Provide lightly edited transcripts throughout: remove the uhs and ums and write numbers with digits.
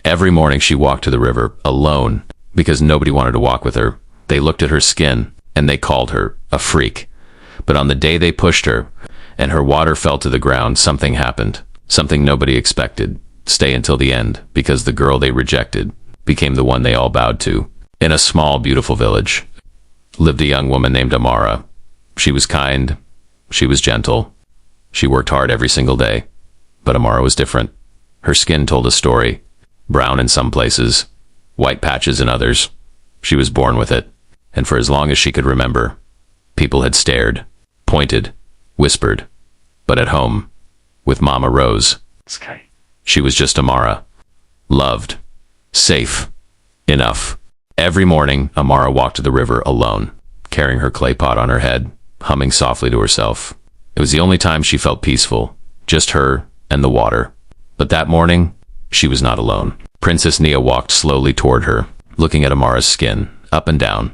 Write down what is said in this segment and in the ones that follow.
Every morning she walked to the river, alone, because nobody wanted to walk with her. They looked at her skin, and they called her a freak. But on the day they pushed her, and her water fell to the ground, something happened. Something nobody expected. Stay until the end, because the girl they rejected became the one they all bowed to. In a small, beautiful village lived a young woman named Amara. She was kind. She was gentle. She worked hard every single day. But Amara was different. Her skin told a story. Brown in some places, white patches in others. She was born with it. And for as long as she could remember, people had stared, pointed, whispered. But at home, with Mama Rose, she was just Amara. Loved. Safe. Enough. Every morning, Amara walked to the river alone, carrying her clay pot on her head, humming softly to herself. It was the only time she felt peaceful, just her and the water. But that morning, she was not alone. Princess Nia walked slowly toward her, looking at Amara's skin, up and down.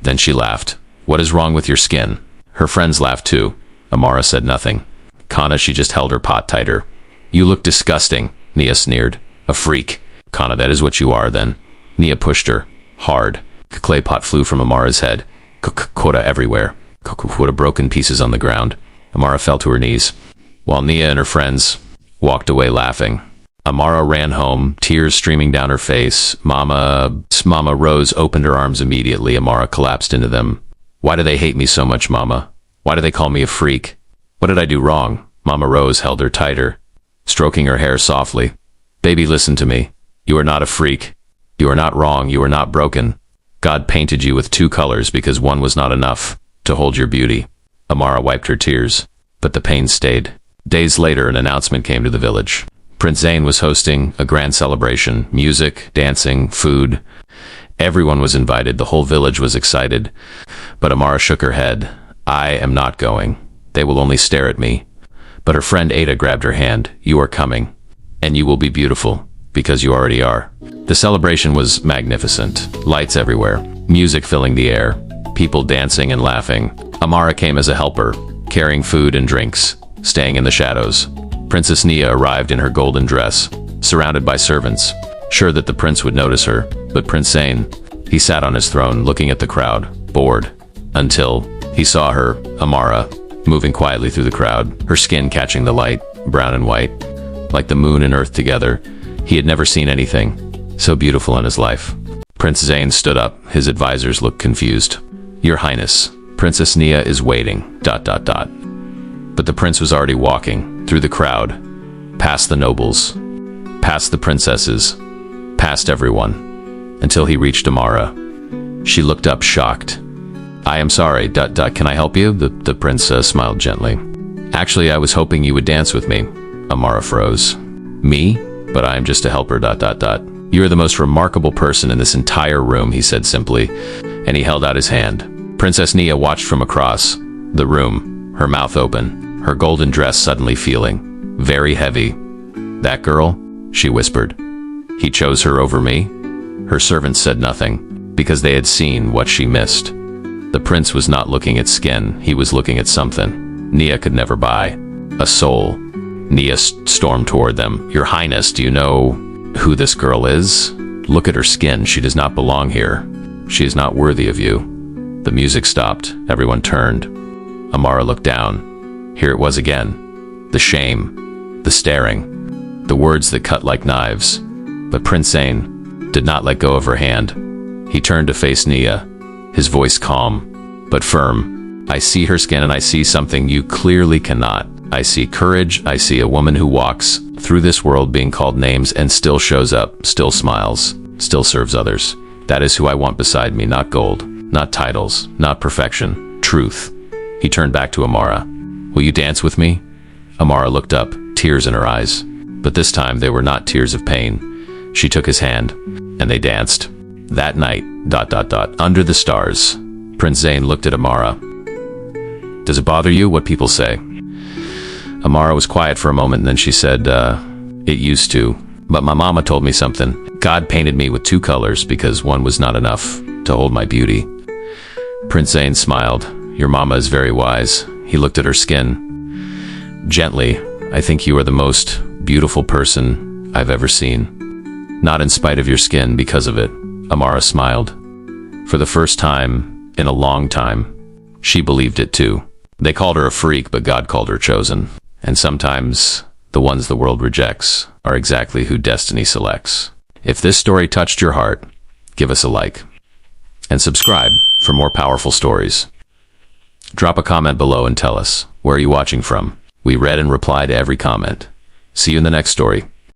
Then she laughed. "What is wrong with your skin?" Her friends laughed too. Amara said nothing. Kana, she just held her pot tighter. "You look disgusting," Nia sneered. "A freak." "Kana, that is what you are then." Nia pushed her. Hard. The clay pot flew from Amara's head. Kota everywhere. Kota broken pieces on the ground. Amara fell to her knees, while Nia and her friends walked away laughing. Amara ran home, tears streaming down her face. Mama Rose opened her arms immediately. Amara collapsed into them. "Why do they hate me so much, Mama? Why do they call me a freak? What did I do wrong?" Mama Rose held her tighter, stroking her hair softly. "Baby, listen to me. You are not a freak. You are not wrong. You are not broken. God painted you with two colors because one was not enough to hold your beauty." Amara wiped her tears, but the pain stayed. Days later, an announcement came to the village. Prince Zayn was hosting a grand celebration. Music, dancing, food. Everyone was invited. The whole village was excited. But Amara shook her head. "I am not going. They will only stare at me." But her friend Ada grabbed her hand. "You are coming, and you will be beautiful, because you already are." The celebration was magnificent. Lights everywhere, music filling the air, people dancing and laughing. Amara came as a helper, carrying food and drinks, staying in the shadows. Princess Nia arrived in her golden dress, surrounded by servants, sure that the prince would notice her. But Prince Zayn, he sat on his throne looking at the crowd, bored, until he saw her, Amara, moving quietly through the crowd, her skin catching the light, brown and white, like the moon and earth together. He had never seen anything so beautiful in his life. Prince Zayn stood up. His advisors looked confused. "Your Highness, Princess Nia is waiting, ... But the prince was already walking through the crowd, past the nobles, past the princesses, past everyone, until he reached Amara. She looked up, shocked. "I am sorry, ... Can I help you?" The prince smiled gently. "Actually, I was hoping you would dance with me." Amara froze. "Me? But I am just a helper, ... You are the most remarkable person in this entire room," he said simply, and he held out his hand. Princess Nia watched from across the room, her mouth open, her golden dress suddenly feeling very heavy. "That girl?" she whispered. "He chose her over me?" Her servants said nothing, because they had seen what she missed. The prince was not looking at skin, he was looking at something Nia could never buy. A soul. Nia stormed toward them. "Your Highness, do you know who this girl is? Look at her skin. She does not belong here. She is not worthy of you." The music stopped. Everyone turned. Amara looked down. Here it was again. The shame. The staring. The words that cut like knives. But Prince Zayn did not let go of her hand. He turned to face Nia, his voice calm, but firm. "I see her skin and I see something you clearly cannot. I see courage. I see a woman who walks through this world being called names and still shows up, still smiles, still serves others. That is who I want beside me, not gold, not titles, not perfection, truth." He turned back to Amara. "Will you dance with me?" Amara looked up, tears in her eyes. But this time they were not tears of pain. She took his hand, and they danced. That night, ... under the stars, Prince Zayn looked at Amara. "Does it bother you what people say?" Amara was quiet for a moment, and then she said, "It used to. But my mama told me something. God painted me with two colors because one was not enough to hold my beauty." Prince Zayn smiled. "Your mama is very wise." He looked at her skin. "Gently, I think you are the most beautiful person I've ever seen." Not in spite of your skin, because of it. Amara smiled. For the first time in a long time, she believed it too. They called her a freak, but God called her chosen. And sometimes the ones the world rejects are exactly who destiny selects. If this story touched your heart, give us a like. And subscribe for more powerful stories. Drop a comment below and tell us, where are you watching from? We read and reply to every comment. See you in the next story.